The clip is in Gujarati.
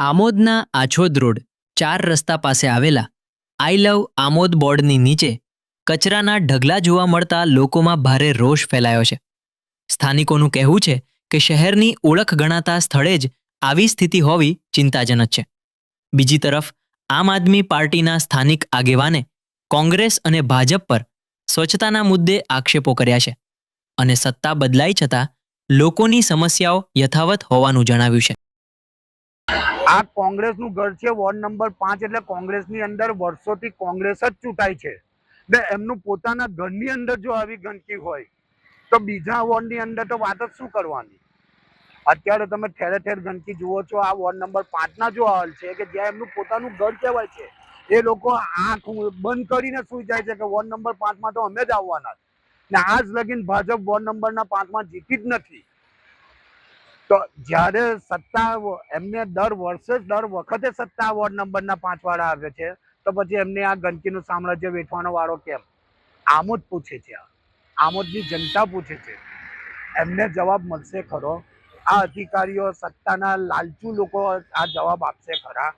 આમોદના આછોદ રોડ 4 રસ્તા પાસે આવેલા આઈ લવ આમોદ બોર્ડની નીચે કચરાના ઢગલા જોવા મળતા લોકોમાં ભારે રોષ ફેલાયો છે. સ્થાનિકોનું કહેવું છે કે શહેરની ઓળખ ગણાતા સ્થળે જ આવી સ્થિતિ હોવી ચિંતાજનક છે. બીજી તરફ આમ આદમી પાર્ટીના સ્થાનિક આગેવાને કોંગ્રેસ અને ભાજપ પર સ્વચ્છતાના મુદ્દે આક્ષેપો કર્યા છે અને સત્તા બદલાઈ છતાં લોકોની સમસ્યાઓ યથાવત હોવાનું જણાવ્યું છે. આ કોંગ્રેસનું ઘર છે, વોર્ડ નંબર 5 એટલે કોંગ્રેસની અંદર વર્ષોથી કોંગ્રેસ જ ચૂંટાય છે. ને એમનું પોતાના ઘરની અંદર જો આવી ગંદકી હોય તો બીજા વોર્ડની અંદર તો વાત જ શું કરવાની. અત્યારે તમે ઠેરે ઠેર ગંદકી જુઓ છો. આ વોર્ડ નંબર 5ના જો હાલ છે કે જ્યાં એમનું પોતાનું ઘર કહેવાય છે, એ લોકો આંખ બંધ કરીને સૂઈ જાય છે કે વોર્ડ નંબર 5માં તો અમે જ આવવાના. ને આજ લગીન ભાજપ વોર્ડ નંબરના 5માં જીતી જ નથી. તો જ્યારે સત્તા એમને દર વખતે સત્તા વોર્ડ નંબરના 5 વાળા આવે છે, તો પછી એમને આ ગંદકીનું સામ્રાજ્ય વેઠવાનો વાળો કેમ? આમોદ પૂછે છે, આમોદની જનતા પૂછે છે, એમને જવાબ મળશે ખરો? આ અધિકારીઓ, સત્તાના લાલચુ લોકો આ જવાબ આપશે ખરા?